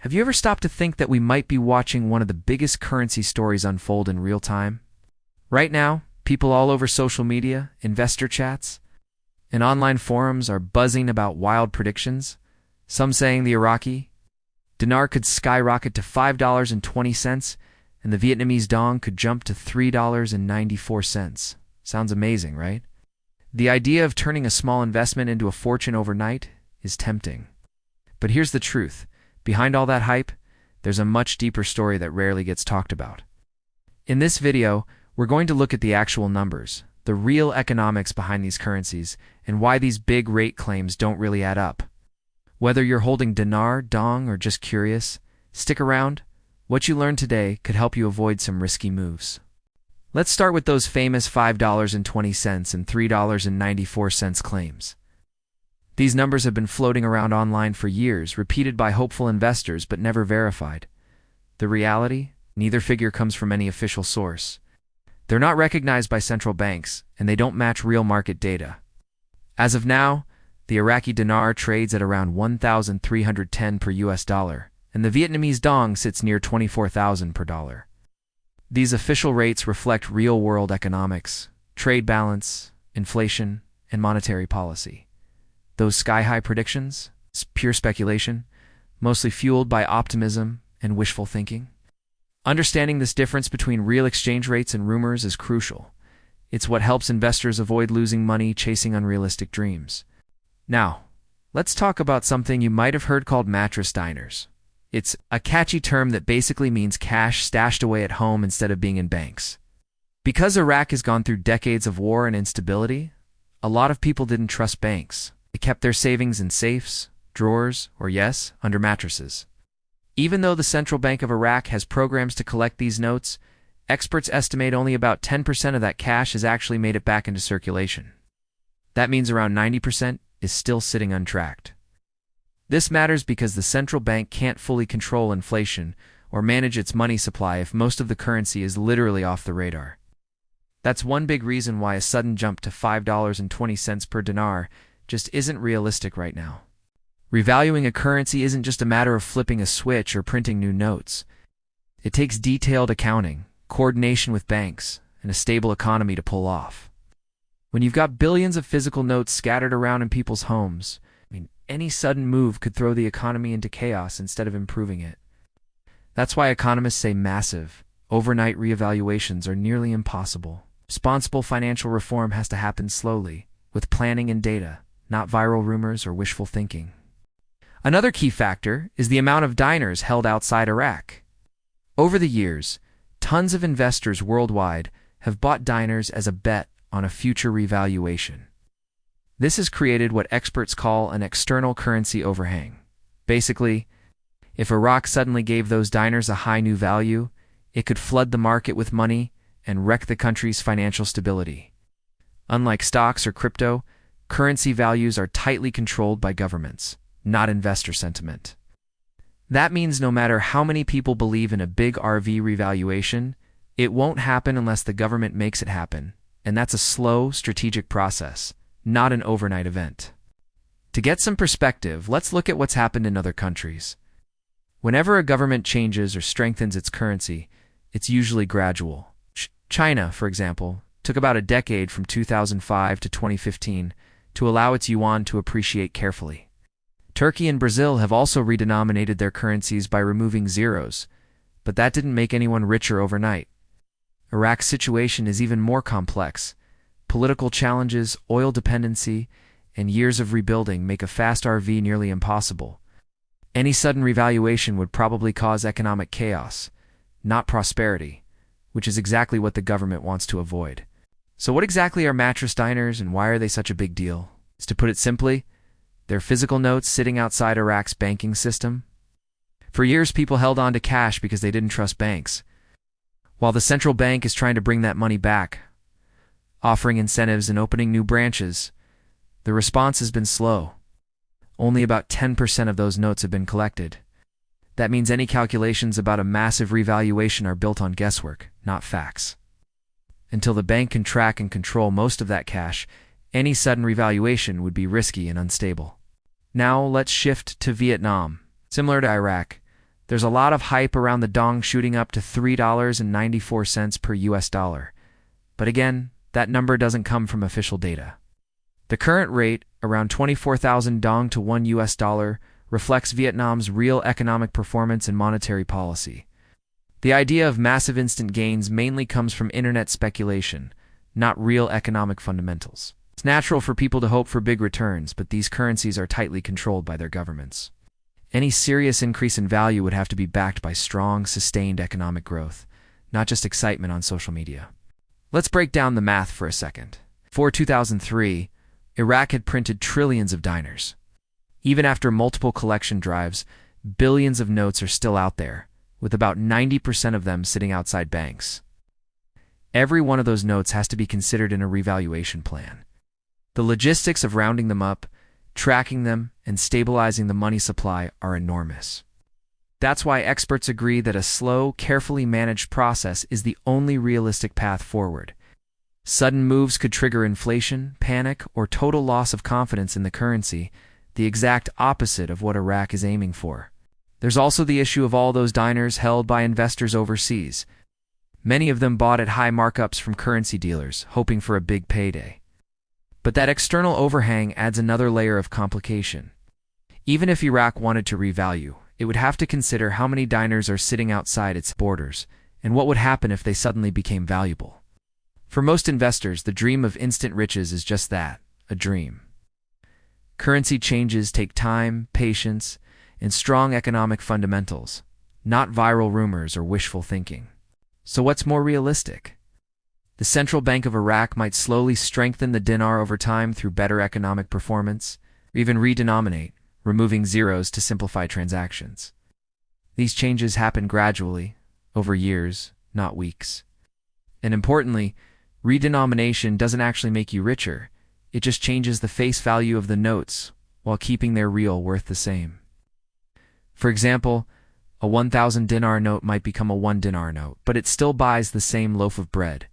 Have you ever stopped to think that we might be watching one of the biggest currency stories unfold in real time? Right now, people all over social media, investor chats, and online forums are buzzing about wild predictions, some saying the Iraqi dinar could skyrocket to $5.20 and the Vietnamese dong could jump to $3.94. Sounds amazing, right? The idea of turning a small investment into a fortune overnight is tempting. But here's the truth. Behind all that hype, there's a much deeper story that rarely gets talked about. In this video, we're going to look at the actual numbers, the real economics behind these currencies, and why these big rate claims don't really add up. Whether you're holding dinar, dong, or just curious, stick around. What you learn today could help you avoid some risky moves. Let's start with those famous $5.20 and $3.94 claims. These numbers have been floating around online for years, repeated by hopeful investors but never verified. The reality? Neither figure comes from any official source. They're not recognized by central banks, and they don't match real market data. As of now, the Iraqi dinar trades at around 1,310 per US dollar, and the Vietnamese dong sits near 24,000 per dollar. These official rates reflect real-world economics, trade balance, inflation, and monetary policy. Those sky-high predictions? It's pure speculation, mostly fueled by optimism and wishful thinking. Understanding this difference between real exchange rates and rumors is crucial. It's what helps investors avoid losing money chasing unrealistic dreams. Now, let's talk about something you might have heard called mattress diners. It's a catchy term that basically means cash stashed away at home instead of being in banks. Because Iraq has gone through decades of war and instability, a lot of people didn't trust banks. They kept their savings in safes, drawers, or yes, under mattresses. Even though the Central Bank of Iraq has programs to collect these notes, experts estimate only about 10% of that cash has actually made it back into circulation. That means around 90% is still sitting untracked. This matters because the central bank can't fully control inflation or manage its money supply if most of the currency is literally off the radar. That's one big reason why a sudden jump to $5.20 per dinar just isn't realistic right now. Revaluing a currency isn't just a matter of flipping a switch or printing new notes. It takes detailed accounting, coordination with banks, and a stable economy to pull off. When you've got billions of physical notes scattered around in people's homes, any sudden move could throw the economy into chaos instead of improving it. That's why economists say massive, overnight reevaluations are nearly impossible. Responsible financial reform has to happen slowly, with planning and data, not viral rumors or wishful thinking. Another key factor is the amount of dinars held outside Iraq. Over the years, tons of investors worldwide have bought dinars as a bet on a future revaluation. This has created what experts call an external currency overhang. Basically, if Iraq suddenly gave those dinars a high new value, it could flood the market with money and wreck the country's financial stability. Unlike stocks or crypto, currency values are tightly controlled by governments, not investor sentiment. That means no matter how many people believe in a big RV revaluation, it won't happen unless the government makes it happen, and that's a slow, strategic process, not an overnight event. To get some perspective, let's look at what's happened in other countries. Whenever a government changes or strengthens its currency, it's usually gradual. China, for example, took about a decade from 2005 to 2015 to allow its yuan to appreciate carefully. Turkey and Brazil have also redenominated their currencies by removing zeros, but that didn't make anyone richer overnight. Iraq's situation is even more complex. Political challenges, oil dependency, and years of rebuilding make a fast RV nearly impossible. Any sudden revaluation would probably cause economic chaos, not prosperity, which is exactly what the government wants to avoid. So what exactly are mattress diners and why are they such a big deal? To put it simply, they're physical notes sitting outside Iraq's banking system. For years, people held on to cash because they didn't trust banks. While the central bank is trying to bring that money back, offering incentives and opening new branches, the response has been slow. Only about 10% of those notes have been collected. That means any calculations about a massive revaluation are built on guesswork, not facts. Until the bank can track and control most of that cash, any sudden revaluation would be risky and unstable. Now let's shift to Vietnam. Similar to Iraq, There's a lot of hype around the dong shooting up to $3.94 per US dollar. But again, that number doesn't come from official data. The current rate, around 24,000 dong to $1 US dollar, reflects Vietnam's real economic performance and monetary policy. The idea of massive instant gains mainly comes from internet speculation, not real economic fundamentals. It's natural for people to hope for big returns, but these currencies are tightly controlled by their governments. Any serious increase in value would have to be backed by strong, sustained economic growth, not just excitement on social media. Let's break down the math for a second. Before 2003, Iraq had printed trillions of dinars. Even after multiple collection drives, billions of notes are still out there, with about 90% of them sitting outside banks. Every one of those notes has to be considered in a revaluation plan. The logistics of rounding them up, tracking them, and stabilizing the money supply are enormous. That's why experts agree that a slow, carefully managed process is the only realistic path forward. Sudden moves could trigger inflation, panic, or total loss of confidence in the currency, the exact opposite of what Iraq is aiming for. There's also the issue of all those dinars held by investors overseas. Many of them bought at high markups from currency dealers, hoping for a big payday. But that external overhang adds another layer of complication. Even if Iraq wanted to revalue, it would have to consider how many dinars are sitting outside its borders, and what would happen if they suddenly became valuable. For most investors, the dream of instant riches is just that, a dream. Currency changes take time, patience, and strong economic fundamentals, not viral rumors or wishful thinking. So what's more realistic? The central bank of Iraq might slowly strengthen the dinar over time through better economic performance, or even redenominate, removing zeros to simplify transactions. These changes happen gradually, over years, not weeks. And importantly, redenomination doesn't actually make you richer, it just changes the face value of the notes while keeping their real worth the same. For example, a 1,000 dinar note might become a 1 dinar note, but it still buys the same loaf of bread.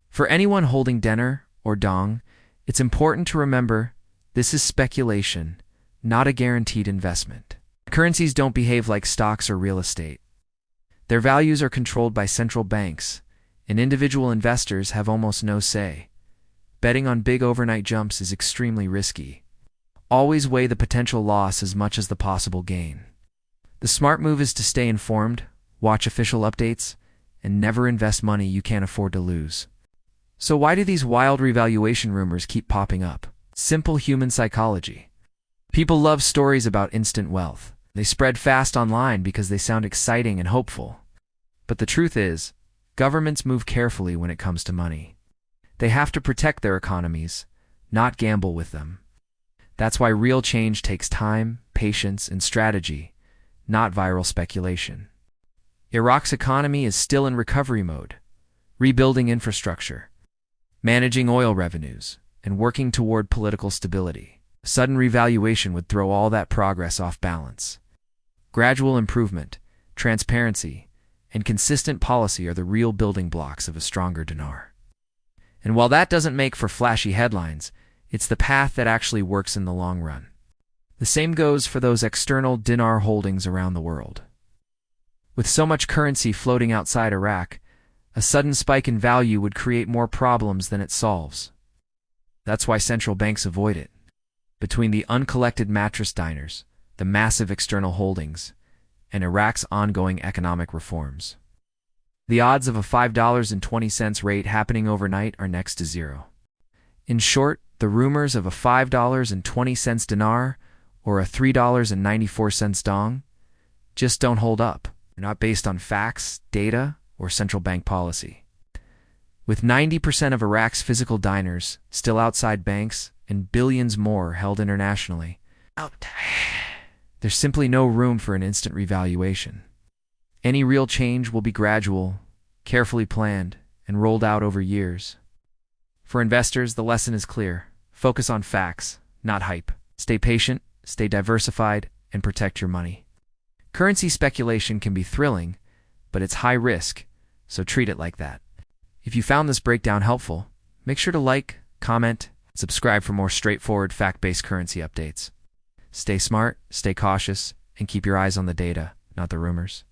For anyone holding dinar or dong, it's important to remember this is speculation, not a guaranteed investment. Currencies don't behave like stocks or real estate. Their values are controlled by central banks, and individual investors have almost no say. Betting on big overnight jumps is extremely risky. Always weigh the potential loss as much as the possible gain. The smart move is to stay informed, watch official updates, and never invest money you can't afford to lose. So why do these wild revaluation rumors keep popping up? Simple human psychology. People love stories about instant wealth. They spread fast online because they sound exciting and hopeful. But the truth is, governments move carefully when it comes to money. They have to protect their economies, not gamble with them. That's why real change takes time, patience, and strategy, not viral speculation. Iraq's economy is still in recovery mode, rebuilding infrastructure, managing oil revenues, and working toward political stability. A sudden revaluation would throw all that progress off balance. Gradual improvement, transparency, and consistent policy are the real building blocks of a stronger dinar. And while that doesn't make for flashy headlines, it's the path that actually works in the long run. The same goes for those external dinar holdings around the world. With so much currency floating outside Iraq, a sudden spike in value would create more problems than it solves. That's why central banks avoid it. Between the uncollected mattress dinars, the massive external holdings, and Iraq's ongoing economic reforms, the odds of a $5.20 rate happening overnight are next to zero. In short, the rumors of a $5.20 dinar or a $3.94 dong just don't hold up. They're not based on facts, data, or central bank policy. With 90% of Iraq's physical dinars still outside banks and billions more held internationally, there's simply no room for an instant revaluation. Any real change will be gradual, carefully planned, and rolled out over years. For investors, the lesson is clear. Focus on facts, not hype. Stay patient, stay diversified, and protect your money. Currency speculation can be thrilling, but it's high risk, so treat it like that. If you found this breakdown helpful, make sure to like, comment, and subscribe for more straightforward fact-based currency updates. Stay smart, stay cautious, and keep your eyes on the data, not the rumors.